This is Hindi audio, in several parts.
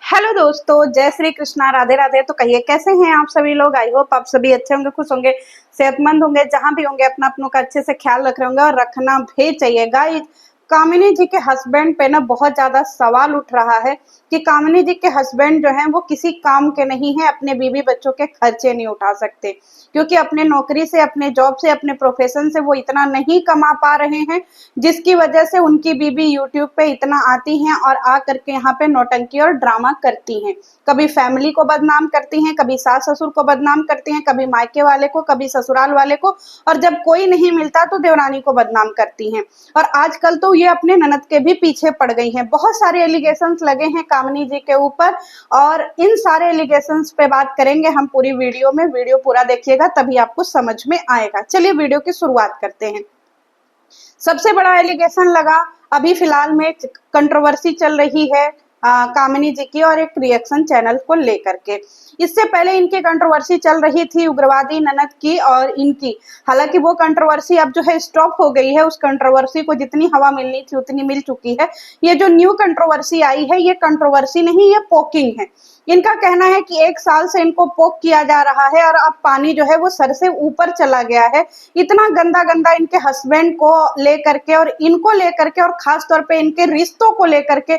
हेलो दोस्तों, जय श्री कृष्णा, राधे राधे। तो कहिए कैसे हैं आप सभी लोग। आई होप आप सभी अच्छे होंगे, खुश होंगे, सेहतमंद होंगे। जहां भी होंगे अपना अपनों का अच्छे से ख्याल रख रहे होंगे और रखना भी चाहिए। गाइस, कामिनी जी के हस्बैंड पे ना बहुत ज्यादा सवाल उठ रहा है कि कामिनी जी के हस्बैंड जो हैं वो किसी काम के नहीं है, अपने बीवी बच्चों के खर्चे नहीं उठा सकते, क्योंकि अपने नौकरी से, अपने जॉब से, अपने प्रोफेशन से वो इतना नहीं कमा पा रहे हैं, जिसकी वजह से उनकी बीवी यूट्यूब पे इतना आती हैं और आ करके यहाँ पे नौटंकी और ड्रामा करती हैं। कभी फैमिली को बदनाम करती हैं, कभी सास ससुर को बदनाम करती हैं, कभी मायके वाले को, कभी ससुराल वाले को, और जब कोई नहीं मिलता तो देवरानी को बदनाम करती हैं। और आजकल तो ये अपने ननद के भी पीछे पड़ गई हैं। बहुत सारे एलिगेशंस लगे हैं कामिनी जी के ऊपर, और इन सारे एलिगेशंस पे बात करेंगे हम पूरी वीडियो में। वीडियो पूरा देखिएगा तभी आपको समझ में आएगा। चलिए वीडियो की शुरुआत करते हैं। सबसे बड़ा एलिगेशन लगा, अभी फिलहाल में कंट्रोवर्सी चल रही है कामिनी जी की और एक रिएक्शन चैनल को लेकर के। इससे पहले इनकी कंट्रोवर्सी चल रही थी उग्रवादी ननद की और इनकी। हालांकि वो कंट्रोवर्सी अब जो है स्टॉप हो गई है। उस कंट्रोवर्सी को जितनी हवा मिलनी थी उतनी मिल चुकी है। ये जो न्यू कंट्रोवर्सी आई है, ये कंट्रोवर्सी नहीं, ये पोकिंग है। इनका कहना है कि 1 साल से इनको पोक किया जा रहा है और अब पानी जो है वो सर से ऊपर चला गया है। इतना गंदा गंदा इनके हस्बैंड को लेकर के और इनको लेकर के, और खास तौर पे इनके रिश्तों को लेकर के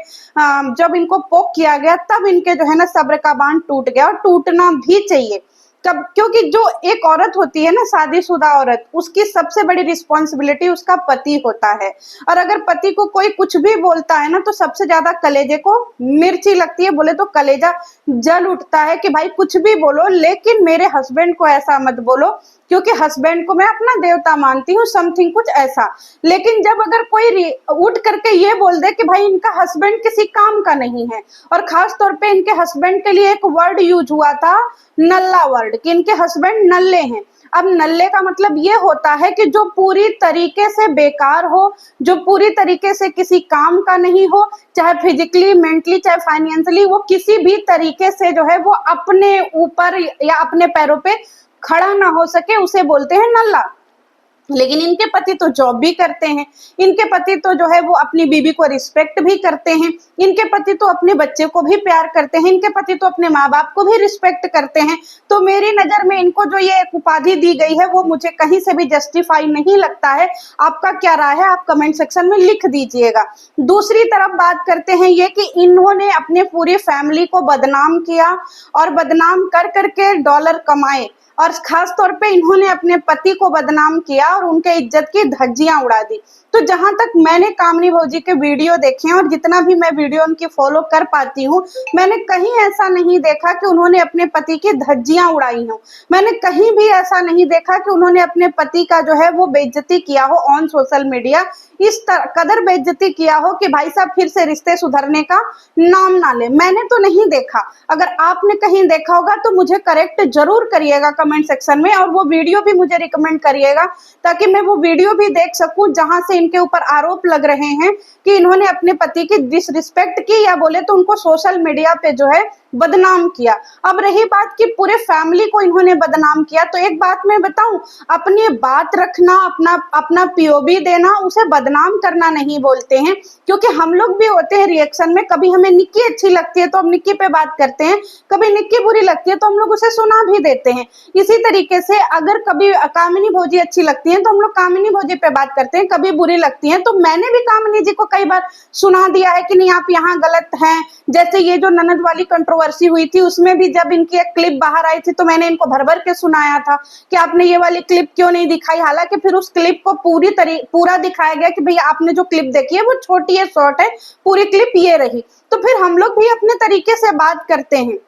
जब इनको पोक किया गया तब इनके जो है ना सब्र का बांध टूट गया, और टूटना भी चाहिए। कब, क्योंकि जो एक औरत होती है ना, शादीशुदा औरत, उसकी सबसे बड़ी रिस्पॉन्सिबिलिटी उसका पति होता है। और अगर पति को कोई कुछ भी बोलता है ना तो सबसे ज्यादा कलेजे को मिर्ची लगती है। बोले तो कलेजा जल उठता है कि भाई कुछ भी बोलो, लेकिन मेरे हस्बैंड को ऐसा मत बोलो, क्योंकि हस्बैंड को मैं अपना देवता मानती हूँ, समथिंग कुछ ऐसा। लेकिन जब अगर कोई उठ करके ये बोल दे कि भाई इनका हस्बैंड किसी काम का नहीं है, और खास तौर पे इनके हस्बैंड के लिए एक वर्ड यूज हुआ था, नल्ला वर्ड, कि इनके हस्बैंड नल्ले हैं। अब नल्ले का मतलब ये होता है कि जो पूरी तरीके से बेकार हो, जो पूरी तरीके से किसी काम का नहीं हो, चाहे फिजिकली, मेंटली, चाहे फाइनेंशियली, वो किसी भी तरीके से जो है वो अपने ऊपर या अपने पैरों पे खड़ा ना हो सके, उसे बोलते हैं नल्ला। लेकिन इनके पति तो जॉब भी करते हैं, इनके पति तो जो है वो अपनी बीवी को रिस्पेक्ट भी करते हैं, इनके पति तो अपने बच्चे को भी प्यार करते हैं, इनके पति तो अपने माँ बाप को भी रिस्पेक्ट करते हैं। तो मेरी नजर में इनको जो ये एक उपाधि दी गई है वो मुझे कहीं से भी जस्टिफाई नहीं लगता है। आपका क्या राय है, आप कमेंट सेक्शन में लिख दीजिएगा। दूसरी तरफ बात करते हैं ये कि इन्होंने अपने पूरी फैमिली को बदनाम किया, और बदनाम कर करके डॉलर कमाए, और खास तौर पे इन्होंने अपने पति को बदनाम किया और उनके इज्जत की धज्जियां उड़ा दी। तो जहां तक मैंने कामिनी भौजी के वीडियो देखे हैं और जितना भी मैं वीडियो उनकी फॉलो कर पाती हूँ, मैंने कहीं ऐसा नहीं देखा कि उन्होंने अपने पति की धज्जियां उड़ाई हो। मैंने कहीं भी ऐसा नहीं देखा कि उन्होंने अपने पति का जो है वो बेइज्जती किया हो ऑन सोशल मीडिया। इस कदर बेइज्जती किया हो कि भाई साहब फिर से रिश्ते सुधरने का नाम ना ले। मैंने तो नहीं देखा। अगर आपने कहीं देखा होगा तो मुझे करेक्ट जरूर करिएगा कमेंट सेक्शन में, और वो वीडियो भी मुझे रिकमेंड करिएगा, ताकि मैं वो वीडियो भी देख सकूं जहां से इनके ऊपर आरोप लग रहे हैं कि इन्होंने अपने पति की डिसरिस्पेक्ट की, या बोले तो उनको सोशल मीडिया पे जो है बदनाम किया। अब रही बात कि पूरे फैमिली को इन्होंने बदनाम किया, तो एक बात मैं बताऊं, अपनी बात रखना, अपना पीओवी देना, उसे बदनाम करना नहीं बोलते हैं। क्योंकि हम लोग भी होते हैं रिएक्शन में, कभी हमें निक्की अच्छी लगती है तो हम निक्की पे बात करते हैं, कभी निक्की बुरी लगती है तो हम लोग उसे सुना भी देते हैं। इसी तरीके से अगर कभी कामिनी भौजी अच्छी लगती है तो हम लोग कामिनी भौजी पे बात करते हैं, कभी बुरी लगती है तो मैंने भी कामिनी जी को कई बार सुना दिया है कि नहीं आप यहाँ गलत हैं। जैसे ये जो ननद वाली कंट्रोवर्सी हुई थी, उसमें भी जब इनकी एक क्लिप बाहर आई थी तो मैंने इनको भर भर के सुनाया था कि आपने ये वाली क्लिप क्यों नहीं दिखाई। हालांकि फिर उस क्लिप को पूरा दिखाया गया कि भैया आपने जो क्लिप देखी है वो छोटी है, शॉर्ट है, पूरी क्लिप ये रही। तो फिर हम लोग भी अपने तरीके से बात करते हैं,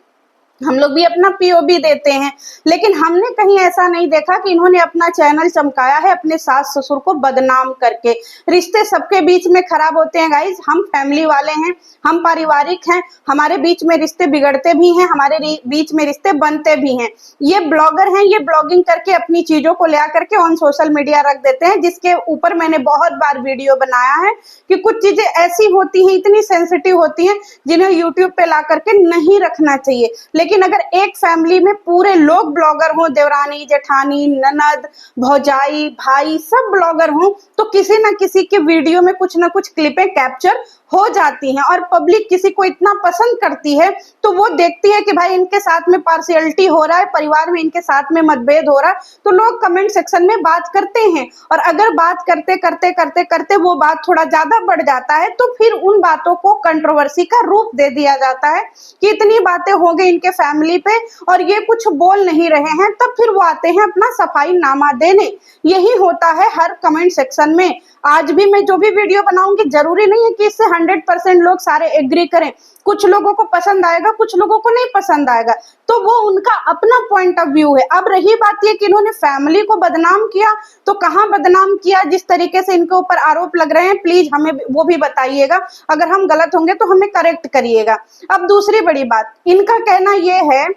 हम लोग भी अपना पीओवी देते हैं। लेकिन हमने कहीं ऐसा नहीं देखा कि इन्होंने अपना चैनल चमकाया है अपने सास ससुर को बदनाम करके। रिश्ते सबके बीच में खराब होते हैं गाइज, हम फैमिली वाले हैं, हम पारिवारिक हैं, हमारे बीच में रिश्ते बिगड़ते भी हैं, हमारे बीच में रिश्ते बनते भी हैं। ये ब्लॉगर हैं, ये ब्लॉगिंग करके अपनी चीजों को ले करके ऑन सोशल मीडिया रख देते हैं, जिसके ऊपर मैंने बहुत बार वीडियो बनाया है कि कुछ चीजें ऐसी होती हैं, इतनी सेंसिटिव होती हैं, जिन्हें यूट्यूब पे ला करके नहीं रखना चाहिए। लेकिन अगर एक फैमिली में पूरे लोग ब्लॉगर हों, देवरानी, जेठानी, ननद, भौजाई, भाई सब ब्लॉगर हों, तो किसी ना किसी के वीडियो में कुछ ना कुछ क्लिपें कैप्चर हो जाती हैं और पब्लिक किसी को इतना पसंद करती है तो वो देखती है कि भाई इनके साथ में पार्शियलिटी हो रहा है, परिवार में इनके साथ में मतभेद हो रहा है, तो लोग कमेंट सेक्शन में बात करते हैं। और अगर बात करते करते करते करते वो बात थोड़ा ज्यादा बढ़ जाता है तो फिर उन बातों को कंट्रोवर्सी का रूप दे दिया जाता है कि इतनी बातें हो गई इनके फैमिली पे और ये कुछ बोल नहीं रहे हैं, तब फिर वो आते हैं अपना सफाई नामा देने। यही होता है हर कमेंट सेक्शन में। आज भी मैं जो भी वीडियो बनाऊंगी जरूरी नहीं है कि इससे 100% लोग सारे एग्री करें। कुछ लोगों को पसंद आएगा, कुछ लोगों को नहीं पसंद आएगा, तो वो उनका अपना पॉइंट ऑफ व्यू है। अब रही बात ये कि इन्होंने फैमिली को बदनाम किया, तो कहाँ बदनाम किया? जिस तरीके से इनके ऊपर आरोप लग रहे हैं प्लीज हमें वो भी बताइएगा। अगर हम गलत होंगे तो हमें करेक्ट करिएगा। अब दूसरी बड़ी बात, इनका कहना ये है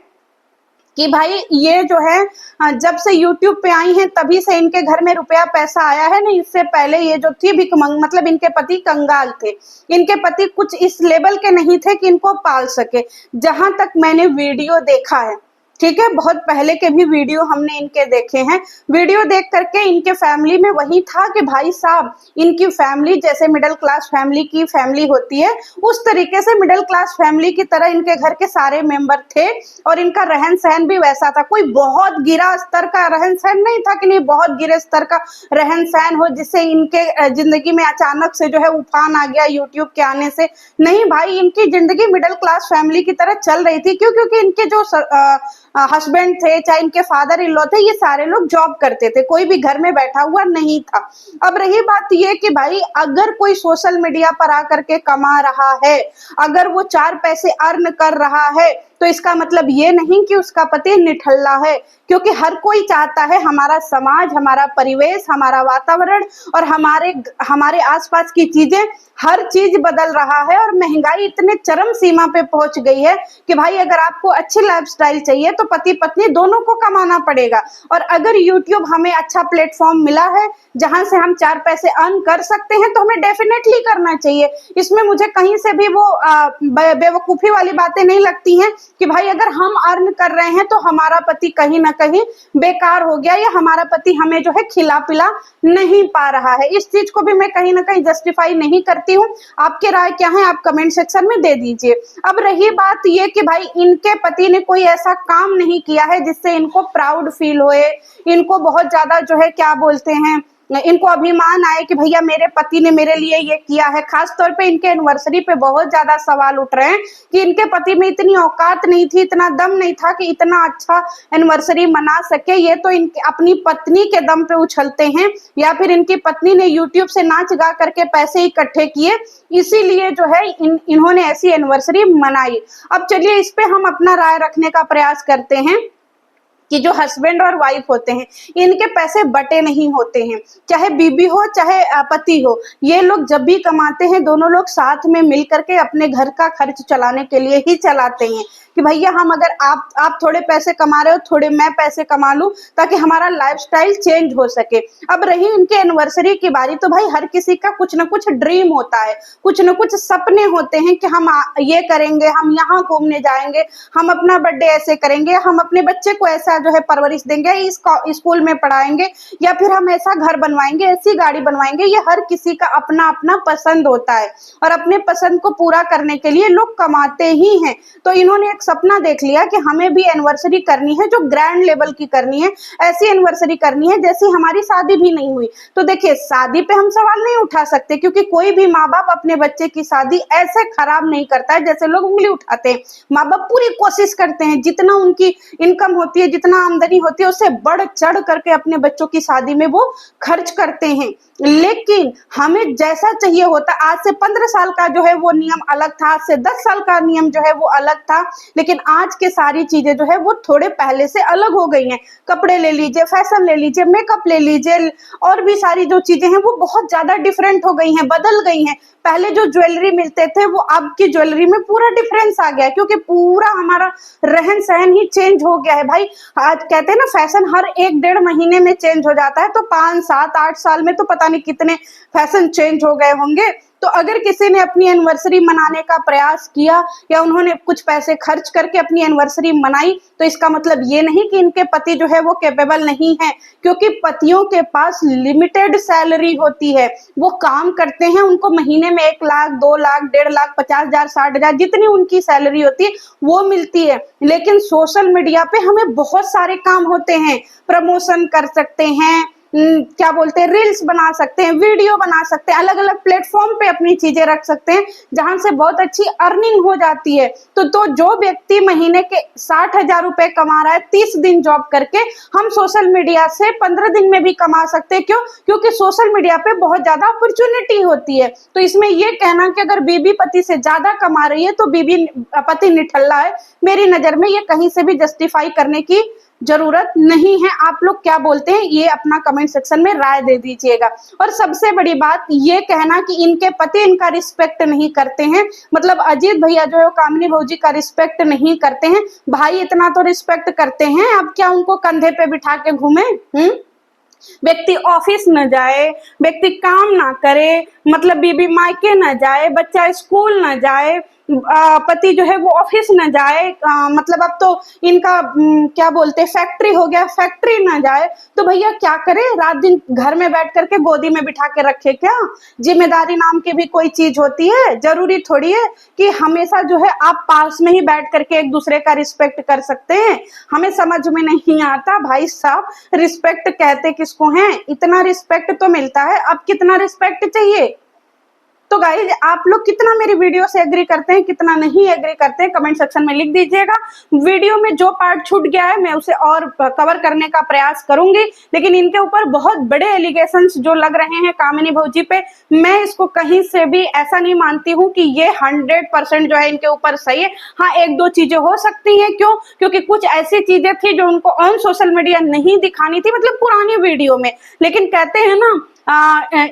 कि भाई ये जो है जब से YouTube पे आई हैं तभी से इनके घर में रुपया पैसा आया है, नहीं इससे पहले ये जो थी भिखमंग, मतलब इनके पति कंगाल थे, इनके पति कुछ इस लेवल के नहीं थे कि इनको पाल सके। जहां तक मैंने वीडियो देखा है, ठीक है, बहुत पहले के भी वीडियो हमने इनके देखे हैं, वीडियो देख करके इनके फैमिली में वही था कि भाई साहब इनकी फैमिली जैसे मिडिल क्लास फैमिली की फैमिली होती है उस तरीके से मिडिल क्लास फैमिली की तरह इनके घर के सारे मेंबर थे और इनका रहन सहन भी वैसा था। कोई बहुत गिरा स्तर का रहन सहन नहीं था कि नहीं बहुत गिरे स्तर का रहन सहन हो जिससे इनके जिंदगी में अचानक से जो है उफान आ गया यूट्यूब के आने से। नहीं भाई, इनकी जिंदगी मिडिल क्लास फैमिली की तरह चल रही थी। क्यों? क्योंकि इनके जो हस्बैंड थे, चाहे इनके फादर इन लॉ थे, ये सारे लोग जॉब करते थे, कोई भी घर में बैठा हुआ नहीं था। अब रही बात ये कि भाई अगर कोई सोशल मीडिया पर आकर के कमा रहा है, अगर वो 4 पैसे अर्न कर रहा है, तो इसका मतलब ये नहीं कि उसका पति निठल्ला है। क्योंकि हर कोई चाहता है हमारा समाज, हमारा परिवेश, हमारा वातावरण और हमारे आसपास की चीजें, हर चीज बदल रहा है और महंगाई इतने चरम सीमा पे पहुंच गई है कि भाई अगर आपको अच्छी लाइफस्टाइल चाहिए तो पति पत्नी दोनों को कमाना पड़ेगा। और अगर YouTube हमें अच्छा प्लेटफॉर्म मिला है जहां से हम 4 पैसे अर्न कर सकते हैं तो हमें डेफिनेटली करना चाहिए। इसमें मुझे कहीं से भी वो बेवकूफी वाली बातें नहीं लगती हैं कि भाई अगर हम अर्न कर रहे हैं तो हमारा पति कहीं ना कहीं बेकार हो गया या हमारा पति हमें जो है खिला पिला नहीं पा रहा है। इस चीज को भी मैं कहीं ना कहीं जस्टिफाई नहीं करती हूँ। आपके राय क्या है आप कमेंट सेक्शन में दे दीजिए। अब रही बात ये कि भाई इनके पति ने कोई ऐसा काम नहीं किया है जिससे इनको प्राउड फील होए, इनको बहुत ज्यादा जो है क्या बोलते हैं, इनको अभिमान आए कि भैया मेरे पति ने मेरे लिए ये किया है। खास तौर पे इनके एनिवर्सरी पे बहुत ज्यादा सवाल उठ रहे हैं कि इनके पति में इतनी औकात नहीं थी, इतना दम नहीं था कि इतना अच्छा एनिवर्सरी मना सके। ये तो इनके अपनी पत्नी के दम पे उछलते हैं या फिर इनकी पत्नी ने यूट्यूब से नाच गा करके पैसे इकट्ठे किए, इसीलिए जो है इन्होंने ऐसी एनिवर्सरी मनाई। अब चलिए इस पे हम अपना राय रखने का प्रयास करते हैं कि जो हस्बैंड और वाइफ होते हैं इनके पैसे बटे नहीं होते हैं, चाहे बीबी हो चाहे पति हो, ये लोग जब भी कमाते हैं दोनों लोग साथ में मिल करके अपने घर का खर्च चलाने के लिए ही चलाते हैं कि भैया हम अगर आप थोड़े पैसे कमा रहे हो, थोड़े मैं पैसे कमा लूं ताकि हमारा लाइफस्टाइल चेंज हो सके। अब रही इनके एनिवर्सरी की बारी, तो भाई हर किसी का कुछ ना कुछ ड्रीम होता है, कुछ ना कुछ सपने होते हैं कि हम ये करेंगे, हम यहाँ घूमने जाएंगे, हम अपना बर्थडे ऐसे करेंगे, हम अपने बच्चे को ऐसा जो है परवरिश देंगे, इस स्कूल में पढ़ाएंगे, या फिर हम ऐसा घर बनवाएंगे, ऐसी गाड़ी बनवाएंगे। ये हर किसी का अपना अपना पसंद होता है और अपने पसंद को पूरा करने के लिए लोग कमाते ही हैं। तो इन्होंने एक सपना देख लिया कि हमें भी एनिवर्सरी करनी है जो ग्रैंड लेवल की करनी है, ऐसी एनिवर्सरी करनी है जैसी हमारी शादी भी नहीं हुई। तो देखिए शादी पे हम सवाल नहीं उठा सकते क्योंकि कोई भी माँ बाप अपने बच्चे की शादी ऐसे खराब नहीं करता है जैसे लोग उंगली उठाते हैं। माँ बाप पूरी कोशिश करते हैं, जितना उनकी इनकम होती है, जितना आमदनी होती है, उससे बढ़ चढ़ करके अपने बच्चों की शादी में वो खर्च करते हैं। लेकिन हमें जैसा चाहिए होता, आज से 15 साल का जो है वो नियम अलग था, आज से 10 साल का नियम जो है वो अलग था, लेकिन आज के सारी चीजें जो है वो थोड़े पहले से अलग हो गई हैं। कपड़े ले लीजिए, फैशन ले लीजिए, मेकअप ले लीजिए, और भी सारी जो चीजें हैं वो बहुत ज्यादा डिफरेंट हो गई हैं, बदल गई हैं। पहले जो ज्वेलरी मिलते थे वो अब की ज्वेलरी में पूरा डिफरेंस आ गया है क्योंकि पूरा हमारा रहन सहन ही चेंज हो गया है। भाई आज कहते हैं ना फैशन हर 1-1.5 महीने में चेंज हो जाता है, तो 5, 7, 8 साल में तो पता नहीं कितने फैशन चेंज हो गए होंगे। तो अगर किसी ने अपनी एनिवर्सरी मनाने का प्रयास किया या उन्होंने कुछ पैसे खर्च करके अपनी एनिवर्सरी मनाई, तो इसका मतलब ये नहीं कि इनके पति जो है वो कैपेबल नहीं है, क्योंकि पतियों के पास लिमिटेड सैलरी होती है। वो काम करते हैं, उनको महीने में 1 लाख, 2 लाख, 1.5 लाख, 50,000, 60,000 जितनी उनकी सैलरी होती है वो मिलती है। लेकिन सोशल मीडिया पे हमें बहुत सारे काम होते हैं, प्रमोशन कर सकते हैं, क्या बोलते हैं, रील्स बना सकते हैं, वीडियो बना सकते हैं, अलग अलग प्लेटफॉर्म पे अपनी चीजें रख सकते हैं जहां से बहुत अच्छी अर्निंग हो जाती है। तो जो व्यक्ति महीने के 60,000 रुपए कमा रहा है 30 दिन जॉब करके, हम सोशल मीडिया से 15 दिन में भी कमा सकते हैं। क्यों? क्योंकि सोशल मीडिया पे बहुत ज्यादा अपॉर्चुनिटी होती है। तो इसमें ये कहना कि अगर बीबी पति से ज्यादा कमा रही है तो बीबी पति निठल्ला है, मेरी नजर में ये कहीं से भी जस्टिफाई करने की जरूरत नहीं है। आप लोग क्या बोलते हैं, ये अपना कमेंट सेक्शन में राय दे दीजिएगा। और सबसे बड़ी बात ये कहना कि इनके पति इनका रिस्पेक्ट नहीं करते हैं, मतलब अजीत भैया जो है कामिनी भौजी का रिस्पेक्ट नहीं करते हैं। भाई इतना तो रिस्पेक्ट करते हैं, अब क्या उनको कंधे पे बिठा के घूमे? व्यक्ति ऑफिस न जाए, व्यक्ति काम ना करे, मतलब बीबी मायके न जाए, बच्चा स्कूल न जाए, पति जो है वो ऑफिस न जाए, मतलब अब तो इनका क्या बोलते हैं, फैक्ट्री हो गया, फैक्ट्री न जाए, तो भैया क्या करे? रात दिन घर में बैठ करके गोदी में बिठा के रखे क्या? जिम्मेदारी नाम की भी कोई चीज होती है, जरूरी थोड़ी है कि हमेशा जो है आप पास में ही बैठ करके एक दूसरे का रिस्पेक्ट कर सकते हैं। हमें समझ में नहीं आता भाई साहब, रिस्पेक्ट कहते किसको हैं? इतना रिस्पेक्ट तो मिलता है, अब कितना रिस्पेक्ट चाहिए? तो गाइज आप लोग कितना मेरी वीडियो से एग्री करते हैं, कितना नहीं एग्री करते हैं, कमेंट सेक्शन में लिख दीजिएगा। वीडियो में जो पार्ट छूट गया है मैं उसे और कवर करने का प्रयास करूंगी, लेकिन इनके ऊपर बहुत बड़े एलिगेशंस जो लग रहे हैं कामिनी भौजी पे, मैं इसको कहीं से भी ऐसा नहीं मानती हूँ कि ये 100% जो है इनके ऊपर सही है। हाँ, 1-2 चीजें हो सकती हैं, क्यों? क्योंकि कुछ ऐसी चीजें थी जो उनको ऑन सोशल मीडिया नहीं दिखानी थी, मतलब पुरानी वीडियो में। लेकिन कहते हैं ना,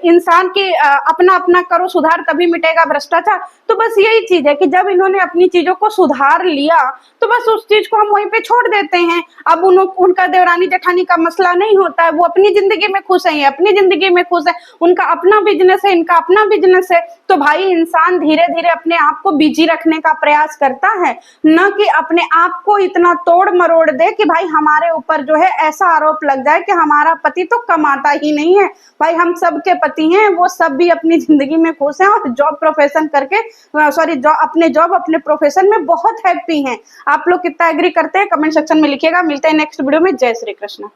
इंसान की अपना अपना करो सुधार तभी मिटेगा भ्रष्टाचार। तो बस यही चीज है कि जब इन्होंने अपनी चीजों को सुधार लिया तो बस उस चीज को हम वहीं पे छोड़ देते हैं। अब उनका देवरानी जेठानी का मसला नहीं होता है, वो अपनी जिंदगी में खुश है, अपनी जिंदगी में खुश है, उनका अपना बिजनेस है, इनका अपना बिजनेस है। तो भाई इंसान धीरे धीरे अपने आप को बिजी रखने का प्रयास करता है, न कि अपने आप को इतना तोड़ मरोड़ दे कि भाई हमारे ऊपर जो है ऐसा आरोप लग जाए कि हमारा पति तो कमाता ही नहीं है। भाई हम सबके पति हैं, वो सब भी अपनी जिंदगी में खुश हैं और जॉब प्रोफेशन करके अपने जॉब अपने प्रोफेशन में बहुत हैप्पी हैं। आप लोग कितना एग्री करते हैं कमेंट सेक्शन में लिखिएगा। मिलते हैं नेक्स्ट वीडियो में। जय श्री कृष्ण।